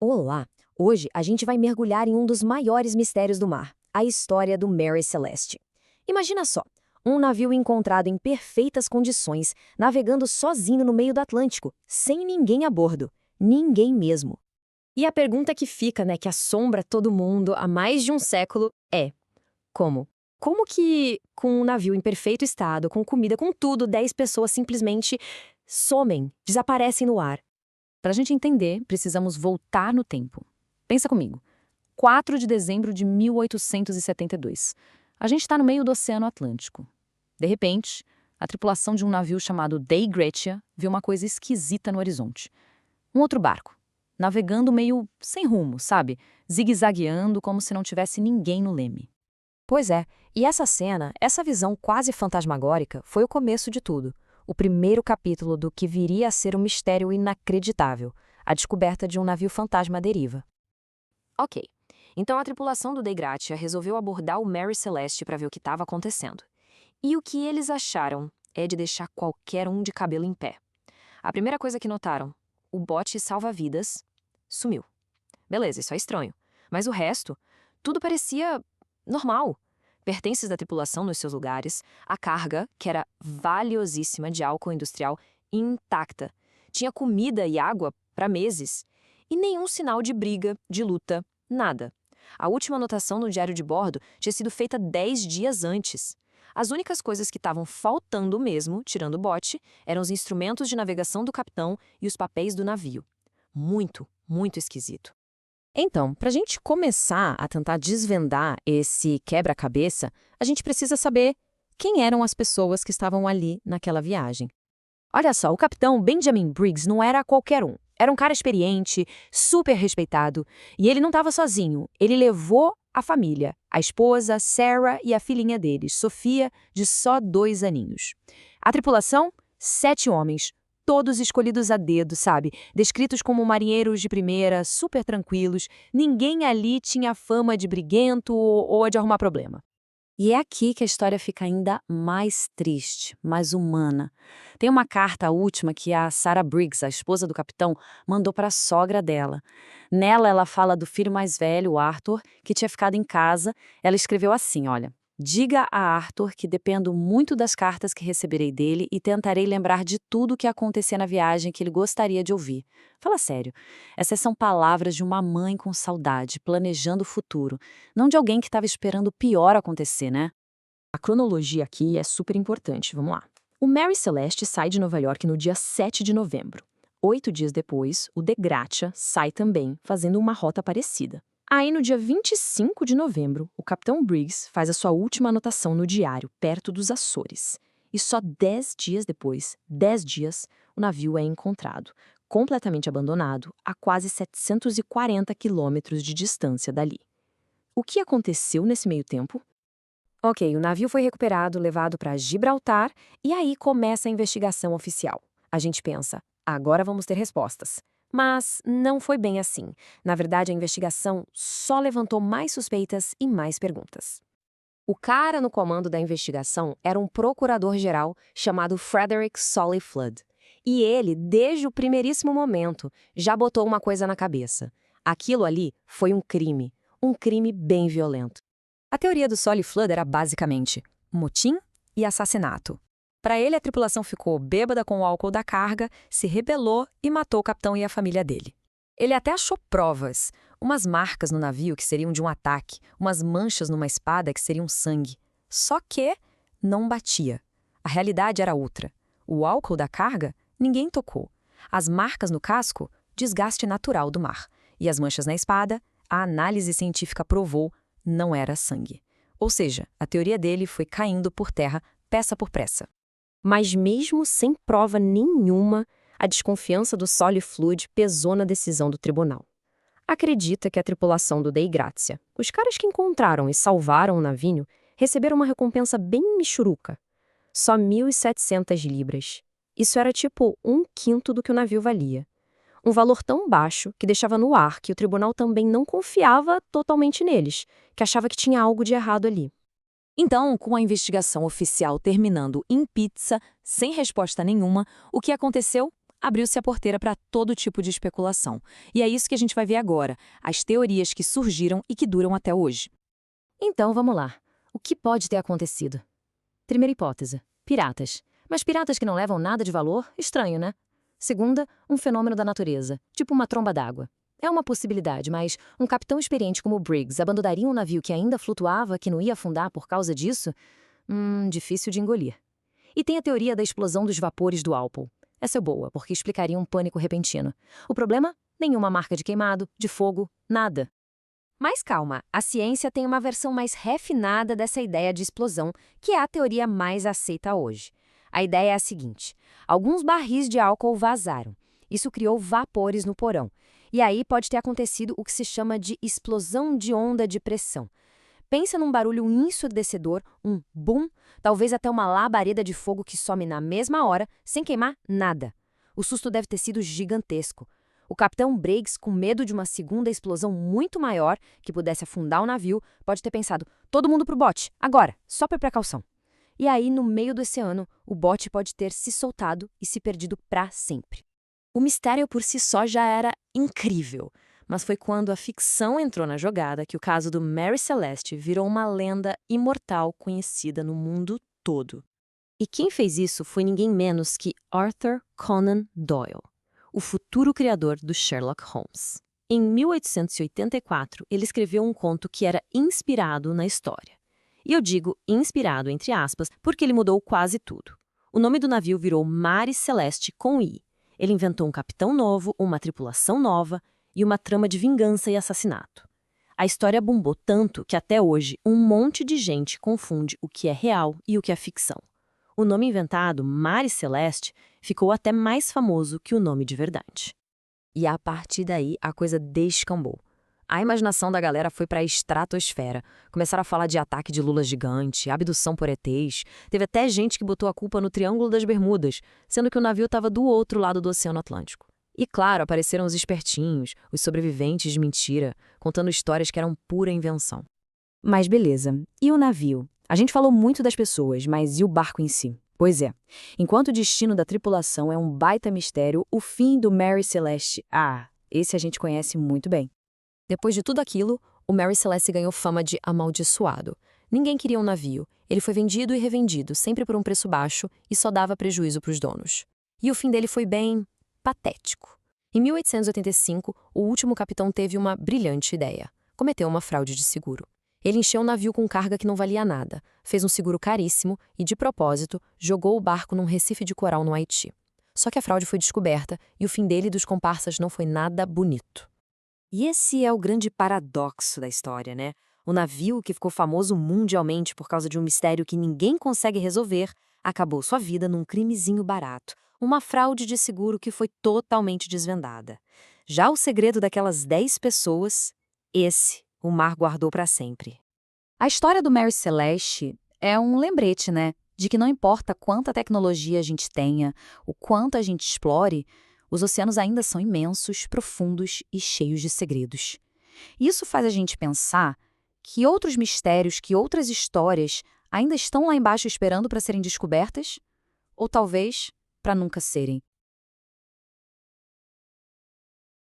Olá! Hoje a gente vai mergulhar em um dos maiores mistérios do mar, a história do Mary Celeste. Imagina só, um navio encontrado em perfeitas condições, navegando sozinho no meio do Atlântico, sem ninguém a bordo. Ninguém mesmo. E a pergunta que fica, né, que assombra todo mundo há mais de um século é: como? Como que, com um navio em perfeito estado, com comida, com tudo, 10 pessoas simplesmente somem, desaparecem no ar? Para a gente entender, precisamos voltar no tempo. Pensa comigo. 4 de dezembro de 1872. A gente está no meio do Oceano Atlântico. De repente, a tripulação de um navio chamado Dei Gratia viu uma coisa esquisita no horizonte. Um outro barco, navegando meio sem rumo, sabe? Zigue-zagueando como se não tivesse ninguém no leme. Pois é, e essa cena, essa visão quase fantasmagórica, foi o começo de tudo. O primeiro capítulo do que viria a ser um mistério inacreditável, a descoberta de um navio fantasma à deriva. Ok, então a tripulação do Dei Gratia resolveu abordar o Mary Celeste para ver o que estava acontecendo. E o que eles acharam é de deixar qualquer um de cabelo em pé. A primeira coisa que notaram, o bote salva-vidas sumiu. Beleza, isso é estranho. Mas o resto, tudo parecia normal. Pertences da tripulação nos seus lugares, a carga, que era valiosíssima de álcool industrial, intacta. Tinha comida e água para meses. E nenhum sinal de briga, de luta, nada. A última anotação no diário de bordo tinha sido feita 10 dias antes. As únicas coisas que estavam faltando mesmo, tirando o bote, eram os instrumentos de navegação do capitão e os papéis do navio. Muito, muito esquisito. Então, para a gente começar a tentar desvendar esse quebra-cabeça, a gente precisa saber quem eram as pessoas que estavam ali naquela viagem. Olha só, o capitão Benjamin Briggs não era qualquer um. Era um cara experiente, super respeitado, e ele não estava sozinho. Ele levou a família, a esposa, Sarah e a filhinha deles, Sofia, de só 2 aninhos. A tripulação, 7 homens, todos escolhidos a dedo, sabe? Descritos como marinheiros de primeira, super tranquilos. Ninguém ali tinha fama de briguento ou de arrumar problema. E é aqui que a história fica ainda mais triste, mais humana. Tem uma carta, a última, que a Sarah Briggs, a esposa do capitão, mandou para a sogra dela. Nela, ela fala do filho mais velho, o Arthur, que tinha ficado em casa. Ela escreveu assim, olha: diga a Arthur que dependo muito das cartas que receberei dele e tentarei lembrar de tudo o que acontecer na viagem que ele gostaria de ouvir. Fala sério, essas são palavras de uma mãe com saudade, planejando o futuro, não de alguém que estava esperando o pior acontecer, né? A cronologia aqui é super importante, vamos lá. O Mary Celeste sai de Nova York no dia 7 de novembro. 8 dias depois, o De Gratia sai também, fazendo uma rota parecida. Aí, no dia 25 de novembro, o capitão Briggs faz a sua última anotação no diário, perto dos Açores. E só 10 dias depois, 10 dias, o navio é encontrado, completamente abandonado, a quase 740 quilômetros de distância dali. O que aconteceu nesse meio tempo? Ok, o navio foi recuperado, levado para Gibraltar, e aí começa a investigação oficial. A gente pensa, agora vamos ter respostas. Mas não foi bem assim. Na verdade, a investigação só levantou mais suspeitas e mais perguntas. O cara no comando da investigação era um procurador-geral chamado Frederick Solly Flood. E ele, desde o primeiríssimo momento, já botou uma coisa na cabeça. Aquilo ali foi um crime bem violento. A teoria do Solly Flood era basicamente motim e assassinato. Para ele, a tripulação ficou bêbada com o álcool da carga, se rebelou e matou o capitão e a família dele. Ele até achou provas, umas marcas no navio que seriam de um ataque, umas manchas numa espada que seriam sangue. Só que não batia. A realidade era outra. O álcool da carga, ninguém tocou. As marcas no casco, desgaste natural do mar. E as manchas na espada, a análise científica provou, não era sangue. Ou seja, a teoria dele foi caindo por terra, peça por peça. Mas mesmo sem prova nenhuma, a desconfiança do Solly Flood pesou na decisão do tribunal. Acredita que a tripulação do Dei Gratia, os caras que encontraram e salvaram o navio, receberam uma recompensa bem michuruca. Só 1.700 libras. Isso era tipo 1/5 do que o navio valia. Um valor tão baixo que deixava no ar que o tribunal também não confiava totalmente neles, que achava que tinha algo de errado ali. Então, com a investigação oficial terminando em pizza, sem resposta nenhuma, o que aconteceu? abriu-se a porteira para todo tipo de especulação. E é isso que a gente vai ver agora, as teorias que surgiram e que duram até hoje. Então, vamos lá. O que pode ter acontecido? Primeira hipótese, piratas. Mas piratas que não levam nada de valor? Estranho, né? Segunda, um fenômeno da natureza, tipo uma tromba d'água. É uma possibilidade, mas um capitão experiente como Briggs abandonaria um navio que ainda flutuava, que não ia afundar por causa disso? Difícil de engolir. E tem a teoria da explosão dos vapores do Alpol. Essa é boa, porque explicaria um pânico repentino. O problema? Nenhuma marca de queimado, de fogo, nada. Mas calma, a ciência tem uma versão mais refinada dessa ideia de explosão, que é a teoria mais aceita hoje. A ideia é a seguinte: alguns barris de álcool vazaram. Isso criou vapores no porão. E aí pode ter acontecido o que se chama de explosão de onda de pressão. Pensa num barulho ensurdecedor, um boom, talvez até uma labareda de fogo que some na mesma hora, sem queimar nada. O susto deve ter sido gigantesco. O capitão Briggs, com medo de uma segunda explosão muito maior, que pudesse afundar o navio, pode ter pensado: todo mundo pro bote, agora, só por precaução. E aí, no meio do oceano, o bote pode ter se soltado e se perdido para sempre. O mistério por si só já era incrível, mas foi quando a ficção entrou na jogada que o caso do Mary Celeste virou uma lenda imortal conhecida no mundo todo. E quem fez isso foi ninguém menos que Arthur Conan Doyle, o futuro criador do Sherlock Holmes. Em 1884, ele escreveu um conto que era inspirado na história. E eu digo inspirado entre aspas porque ele mudou quase tudo. O nome do navio virou Mary Celeste com I. Ele inventou um capitão novo, uma tripulação nova e uma trama de vingança e assassinato. A história bombou tanto que até hoje um monte de gente confunde o que é real e o que é ficção. O nome inventado, Mary Celeste, ficou até mais famoso que o nome de verdade. E a partir daí a coisa descambou. A imaginação da galera foi para a estratosfera. Começaram a falar de ataque de lula gigante, abdução por ETs. Teve até gente que botou a culpa no Triângulo das Bermudas, sendo que o navio estava do outro lado do Oceano Atlântico. E claro, apareceram os espertinhos, os sobreviventes de mentira, contando histórias que eram pura invenção. Mas beleza, e o navio? A gente falou muito das pessoas, mas e o barco em si? Pois é, enquanto o destino da tripulação é um baita mistério, o fim do Mary Celeste, esse a gente conhece muito bem. Depois de tudo aquilo, o Mary Celeste ganhou fama de amaldiçoado. Ninguém queria um navio. Ele foi vendido e revendido, sempre por um preço baixo, e só dava prejuízo para os donos. E o fim dele foi bem patético. Em 1885, o último capitão teve uma brilhante ideia. Cometeu uma fraude de seguro. Ele encheu o navio com carga que não valia nada, fez um seguro caríssimo e, de propósito, jogou o barco num recife de coral no Haiti. Só que a fraude foi descoberta e o fim dele e dos comparsas não foi nada bonito. E esse é o grande paradoxo da história, né? O navio, que ficou famoso mundialmente por causa de um mistério que ninguém consegue resolver, acabou sua vida num crimezinho barato, uma fraude de seguro que foi totalmente desvendada. Já o segredo daquelas 10 pessoas, esse o mar guardou para sempre. A história do Mary Celeste é um lembrete, né? De que não importa quanta tecnologia a gente tenha, o quanto a gente explore, os oceanos ainda são imensos, profundos e cheios de segredos. Isso faz a gente pensar que outros mistérios, que outras histórias ainda estão lá embaixo esperando para serem descobertas? Ou talvez para nunca serem.